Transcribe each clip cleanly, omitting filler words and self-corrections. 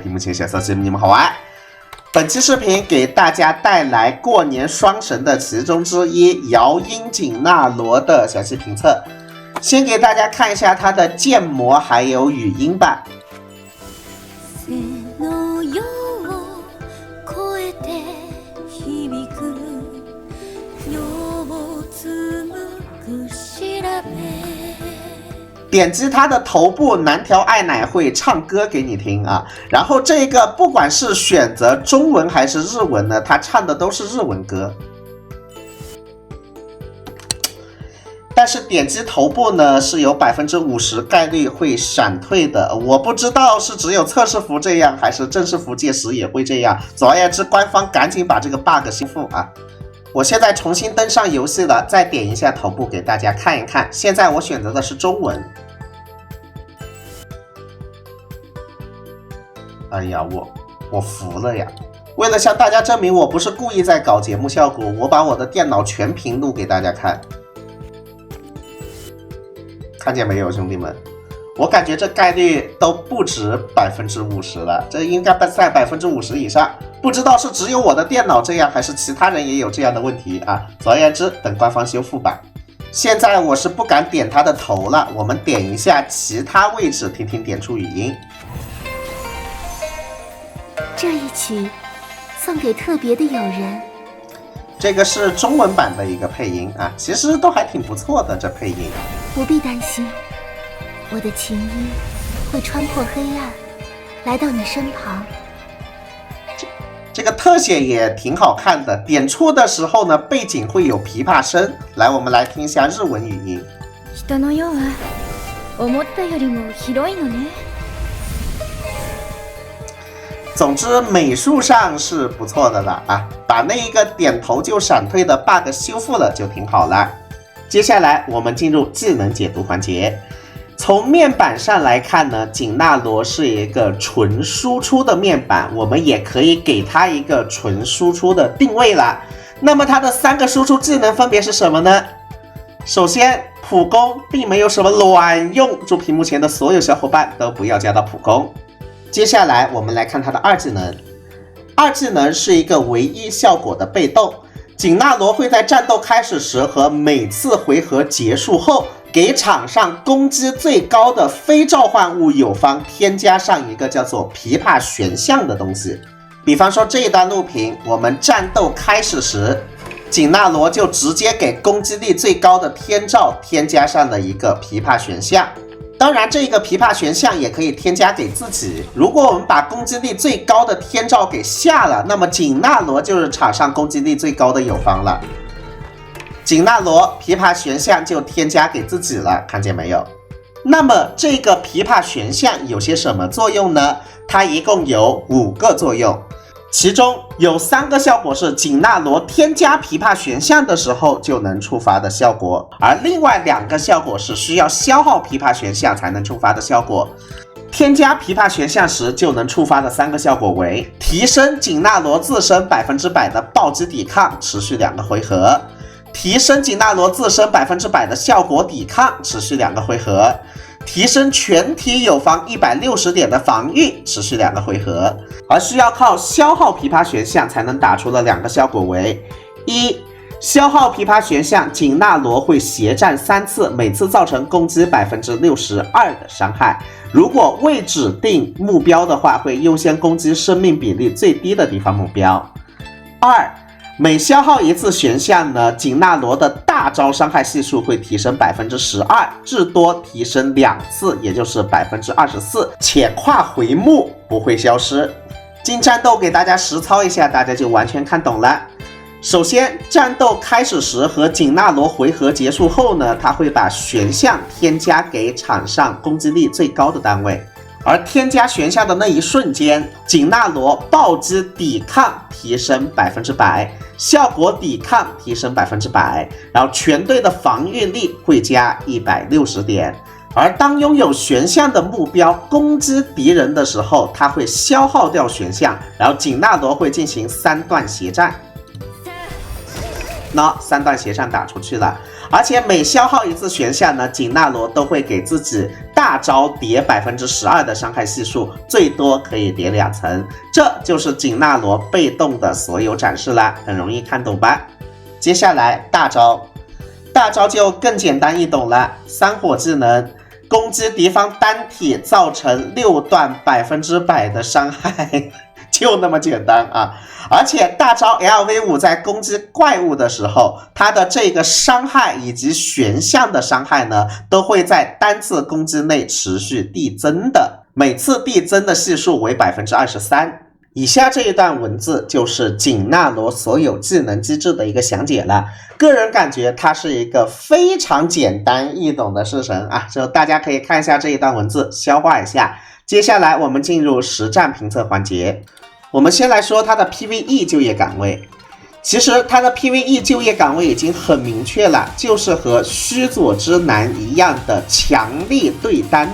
屏幕前小色子你们好玩。本期视频给大家带来过年双神的其中之一瑶音锦纳罗的详细评测。先给大家看一下它的建模还有语音版。点击它的头部，南条爱乃会唱歌给你听啊。然后这个不管是选择中文还是日文呢，它唱的都是日文歌。但是点击头部呢是有50%概率会闪退的，我不知道是只有测试服这样，还是正式服届时也会这样。总而言之，官方赶紧把这个 bug 修复啊！我现在重新登上游戏了，再点一下头部给大家看一看。现在我选择的是中文。哎呀，我服了呀！为了向大家证明我不是故意在搞节目效果，我把我的电脑全屏录给大家看。看见没有，兄弟们？我感觉这概率都不止50%了，这应该在50%以上。不知道是只有我的电脑这样，还是其他人也有这样的问题啊？总而言之，等官方修复吧。现在我是不敢点他的头了，我们点一下其他位置，听听点出语音。这一曲送给特别的友人。这个是中文版的一个配音啊，其实都还挺不错的，这配音。不必担心，我的琴音会穿破黑暗，来到你身旁。这个特写也挺好看的，点出的时候呢，背景会有琵琶声。来，我们来听一下日文语音。人の世は思ったよりも広いのね。总之美术上是不错的了啊，把那一个点头就闪退的 bug 修复了就挺好了。接下来我们进入技能解读环节。从面板上来看呢，锦纳罗是一个纯输出的面板，我们也可以给它一个纯输出的定位了。那么它的3个输出技能分别是什么呢？首先，普攻并没有什么卵用，祝屏幕前的所有小伙伴都不要加到普攻。接下来我们来看它的2技能。2技能是一个唯一效果的被动，锦纳罗会在战斗开始时和每次回合结束后，给场上攻击最高的非召唤物友方添加上一个叫做琵琶悬像的东西。比方说这一段录屏，我们战斗开始时，锦纳罗就直接给攻击力最高的天照添加上了一个琵琶悬像。当然，这个琵琶悬像也可以添加给自己。如果我们把攻击力最高的天照给下了，那么锦纳罗就是场上攻击力最高的友方了。锦纳罗琵琶悬像就添加给自己了，看见没有？那么这个琵琶悬像有些什么作用呢？它一共有5个作用。其中有3个效果是锦纳罗添加琵琶悬像的时候就能触发的效果，而另外2个效果是需要消耗琵琶悬像才能触发的效果。添加琵琶悬像时就能触发的3个效果为：提升锦纳罗自身100%的暴击抵抗，持续2个回合；提升锦纳罗自身100%的效果抵抗，持续2个回合；提升全体友方160点的防御，持续2个回合。而需要靠消耗琵琶悬像才能打出的2个效果为：一、消耗琵琶悬像，锦纳罗会斜战3次，每次造成攻击62%的伤害。如果未指定目标的话，会优先攻击生命比例最低的地方目标。2、每消耗1次悬像呢，锦纳罗的大招伤害系数会提升12%，至多提升2次，也就是24%，且跨回目不会消失。进战斗给大家实操一下，大家就完全看懂了。首先，战斗开始时和锦纳罗回合结束后呢，它会把悬像添加给场上攻击力最高的单位。而添加悬像的那一瞬间，锦纳罗暴击抵抗提升100%，效果抵抗提升100%，然后全队的防御力会加160点。而当拥有悬像的目标攻击敌人的时候，它会消耗掉悬像，然后锦纳罗会进行3段斜战。那3段斜上打出去了。而且每消耗一次悬像呢，锦纳罗都会给自己大招叠12%的伤害系数，最多可以叠2层。这就是锦纳罗被动的所有展示了，很容易看懂吧？接下来大招就更简单易懂了，3火技能。攻击敌方单体造成6段100%的伤害，就那么简单啊！而且大招 LV5 在攻击怪物的时候，它的这个伤害以及悬像的伤害呢，都会在单次攻击内持续递增的，每次递增的系数为23%。以下这一段文字就是锦纳罗所有技能机制的一个详解了，个人感觉它是一个非常简单易懂的式神啊，就大家可以看一下这一段文字，消化一下。接下来我们进入实战评测环节，我们先来说它的 PVE 就业岗位。其实它的 PVE 就业岗位已经很明确了，就是和须佐之男一样的强力对单。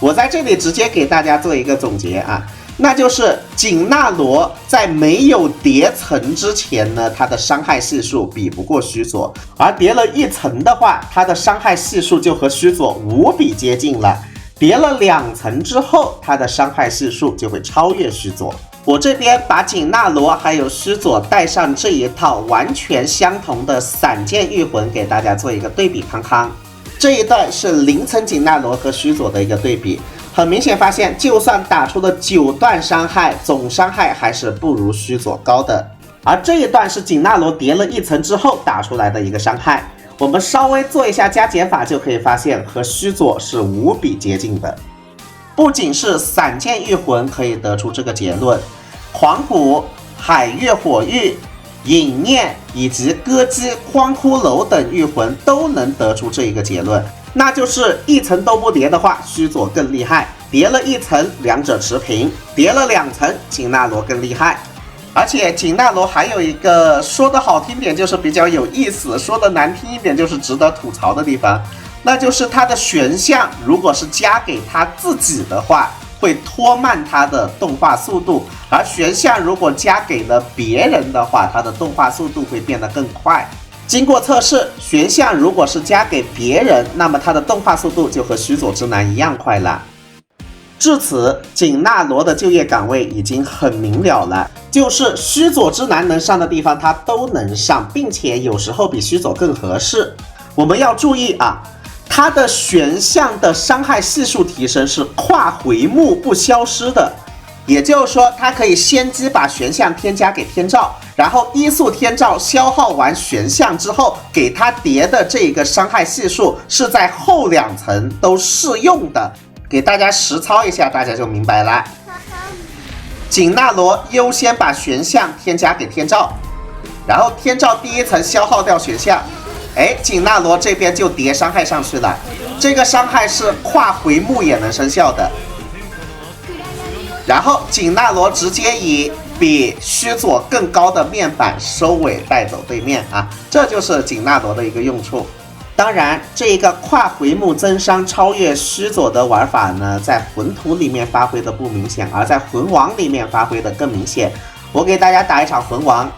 我在这里直接给大家做一个总结啊。那就是锦纳罗在没有叠层之前呢，它的伤害系数比不过须佐，而叠了1层的话，它的伤害系数就和须佐无比接近了。叠了2层之后，它的伤害系数就会超越须佐。我这边把锦纳罗还有须佐带上这一套完全相同的散剑御魂给大家做一个对比康康。这一段是0层锦纳罗和须佐的一个对比。很明显发现，就算打出了9段伤害，总伤害还是不如须佐高的。而这一段是锦纳罗叠了1层之后打出来的一个伤害，我们稍微做一下加减法就可以发现，和须佐是无比接近的。不仅是散剑御魂可以得出这个结论，黄骨、海月火域、隐念以及歌姬、荒骷髅等御魂都能得出这一个结论。那就是1层都不叠的话，须佐更厉害；叠了1层，两者持平；叠了2层，锦纳罗更厉害。而且锦纳罗还有一个说的好听点就是比较有意思，说的难听一点就是值得吐槽的地方，那就是他的悬像如果是加给他自己的话，会拖慢他的动画速度；而悬像如果加给了别人的话，他的动画速度会变得更快。经过测试，悬像如果是加给别人，那么它的动画速度就和须佐之男一样快了。至此，锦纳罗的就业岗位已经很明了了，就是须佐之男能上的地方他都能上，并且有时候比须佐更合适。我们要注意啊，它的悬像的伤害系数提升是跨回目不消失的，也就是说，它可以先机把悬像添加给天照，然后低速天照消耗完悬像之后，给它叠的这个伤害系数是在后2层都适用的。给大家实操一下，大家就明白了。锦纳罗优先把悬像添加给天照，然后天照第1层消耗掉悬像，锦纳罗这边就叠伤害上去了。这个伤害是跨回目也能生效的。然后锦纳罗直接以比须佐更高的面板收尾带走对面啊，这就是锦纳罗的一个用处。当然，这一个跨回目增伤超越须佐的玩法呢，在魂图里面发挥的不明显，而在魂王里面发挥的更明显。我给大家打一场魂王，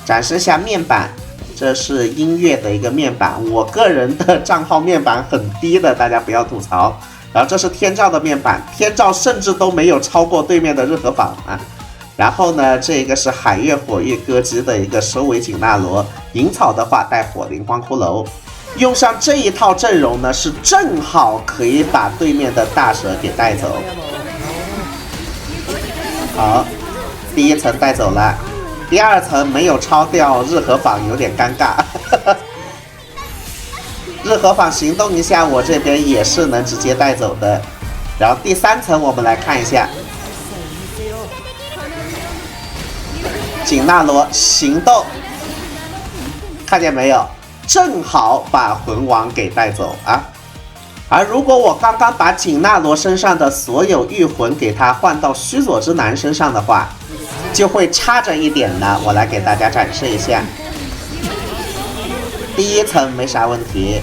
展示一下面板，这是音乐的一个面板，我个人的账号面板很低的，大家不要吐槽。然后这是天照的面板，天照甚至都没有超过对面的日和坊啊。然后呢，这个是海月火域歌姬的一个收尾锦纳罗，银草的话带火灵荒骷髅。用上这一套阵容呢，是正好可以把对面的大蛇给带走。好，第1层带走了，第2层没有超掉日和坊，有点尴尬。日和坊行动一下，我这边也是能直接带走的。然后第3层我们来看一下，锦纳罗行动，看见没有？正好把魂王给带走啊！而如果我刚刚把锦纳罗身上的所有御魂给他换到须佐之男身上的话，就会差着一点呢。我来给大家展示一下，第1层没啥问题，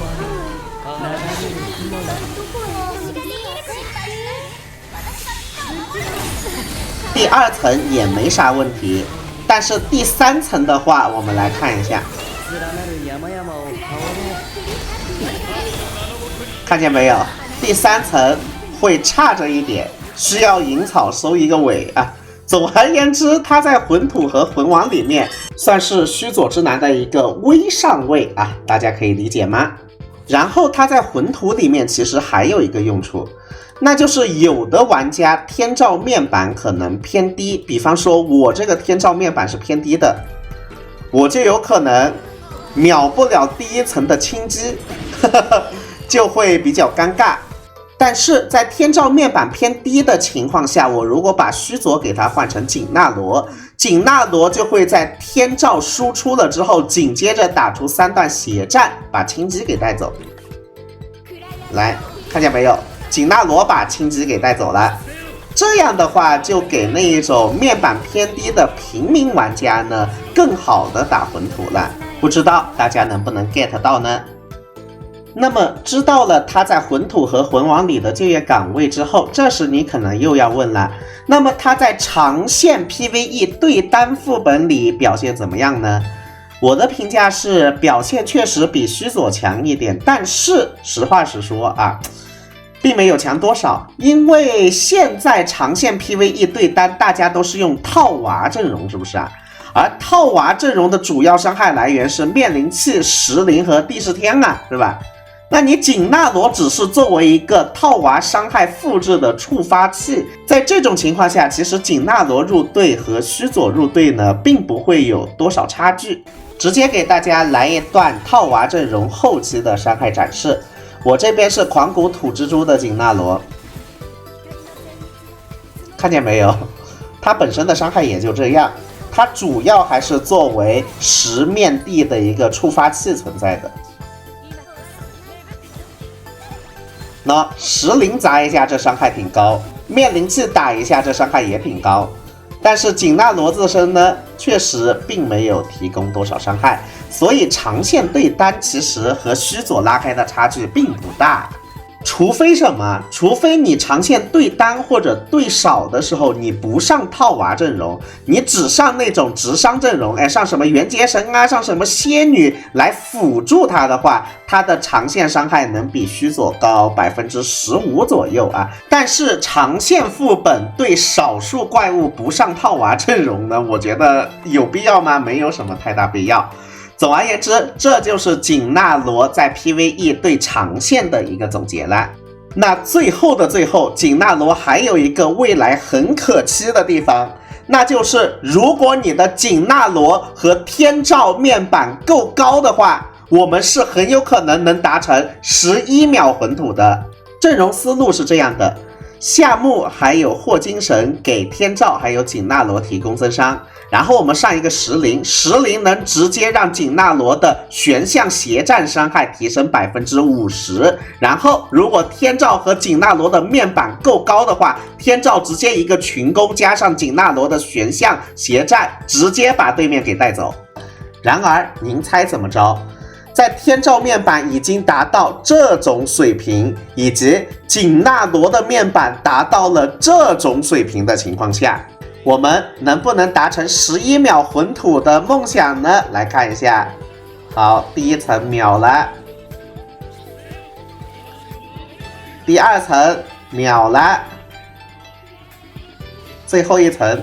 第2层也没啥问题，但是第3层的话，我们来看一下。看见没有？第3层会差着一点，需要银草收一个尾啊。总而言之，他在魂土和魂王里面算是须佐之男的一个微上位啊，大家可以理解吗？然后他在魂土里面其实还有一个用处，那就是有的玩家天照面板可能偏低，比方说我这个天照面板是偏低的，我就有可能秒不了第1层的轻击，就会比较尴尬。但是在天照面板偏低的情况下，我如果把须佐给它换成锦纳罗，锦纳罗就会在天照输出了之后，紧接着打出3段血战，把轻击给带走。来，看见没有？锦纳罗把轻击给带走了。这样的话，就给那一种面板偏低的平民玩家呢，更好的打魂土了。不知道大家能不能 get 到呢？那么知道了他在魂土和魂王里的就业岗位之后，这时你可能又要问了，那么他在长线 PVE 对单副本里表现怎么样呢？我的评价是表现确实比须佐强一点，但是实话实说啊，并没有强多少，因为现在长线 PVE 对单大家都是用套娃阵容，是不是啊？而套娃阵容的主要伤害来源是面灵器、石灵和地势天啊，是吧？那你锦纳罗只是作为一个套娃伤害复制的触发器，在这种情况下，其实锦纳罗入队和须佐入队呢，并不会有多少差距。直接给大家来一段套娃阵容后期的伤害展示。我这边是狂骨土蜘蛛的锦纳罗，看见没有？它本身的伤害也就这样，它主要还是作为石面地的一个触发器存在的。那石灵砸一下，这伤害挺高；面灵器打一下，这伤害也挺高。但是锦纳罗自身呢，确实并没有提供多少伤害，所以长线对单其实和须佐拉开的差距并不大。除非什么？除非你长线对单或者对少的时候，你不上套娃阵容，你只上那种直伤阵容，上什么元劫神啊，上什么仙女来辅助他的话，他的长线伤害能比须佐高15%左右啊。但是长线副本对少数怪物不上套娃阵容呢，我觉得有必要吗？没有什么太大必要。总而言之，这就是锦纳罗在 PVE 对长线的一个总结了。那最后的最后，锦纳罗还有一个未来很可期的地方，那就是如果你的锦纳罗和天照面板够高的话，我们是很有可能能达成11秒魂土的。阵容思路是这样的，夏目还有霍金神给天照还有锦纳罗提供增伤，然后我们上一个石灵，石灵能直接让锦纳罗的玄象斜战伤害提升50%，然后如果天照和锦纳罗的面板够高的话，天照直接一个群攻加上锦纳罗的玄象斜战，直接把对面给带走。然而您猜怎么着？在天照面板已经达到这种水平，以及锦纳罗的面板达到了这种水平的情况下，我们能不能达成11秒魂土的梦想呢？来看一下。好，第一层秒了，第二层秒了，最后一层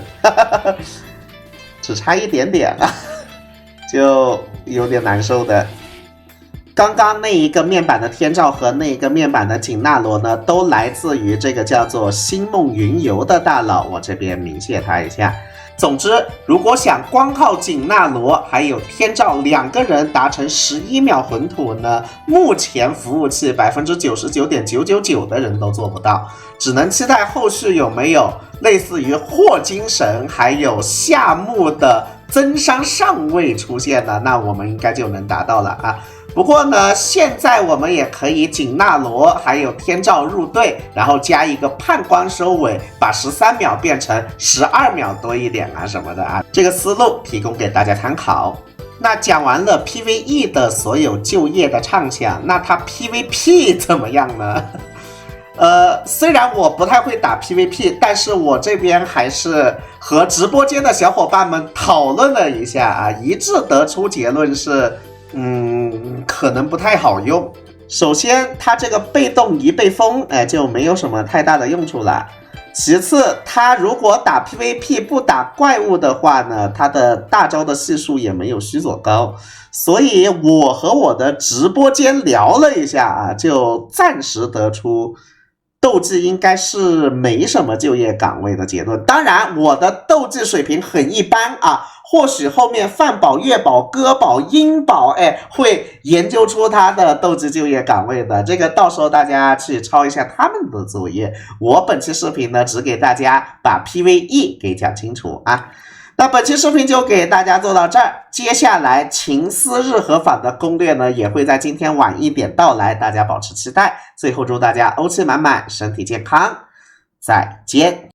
只差一点点了，就有点难受的。刚刚那一个面板的天照和那一个面板的锦纳罗呢，都来自于这个叫做星梦云游的大佬，我这边明谢他一下。总之，如果想光靠锦纳罗还有天照两个人达成11秒魂土呢，目前服务器99.999%的人都做不到，只能期待后续有没有类似于霍金神还有夏目的增伤上位出现了，那我们应该就能达到了啊。不过呢，现在我们也可以锦纳罗还有天照入队，然后加一个判官收尾，把13秒变成12秒多一点啊什么的啊，这个思路提供给大家参考。那讲完了 PVE 的所有就业的畅想，那它 PVP 怎么样呢？虽然我不太会打 PVP， 但是我这边还是和直播间的小伙伴们讨论了一下啊，一致得出结论是可能不太好用。首先，它这个被动一被封，就没有什么太大的用处了。其次，它如果打 PVP 不打怪物的话呢，它的大招的系数也没有须佐高。所以我和我的直播间聊了一下啊，就暂时得出斗技应该是没什么就业岗位的结论。当然，我的斗技水平很一般啊，或许后面饭宝、月宝、歌宝、音宝，会研究出他的斗技就业岗位的。这个到时候大家去抄一下他们的作业。我本期视频呢，只给大家把 PVE 给讲清楚啊。那本期视频就给大家做到这儿，接下来情丝日和坊的攻略呢，也会在今天晚一点到来，大家保持期待。最后祝大家欧气满满，身体健康，再见。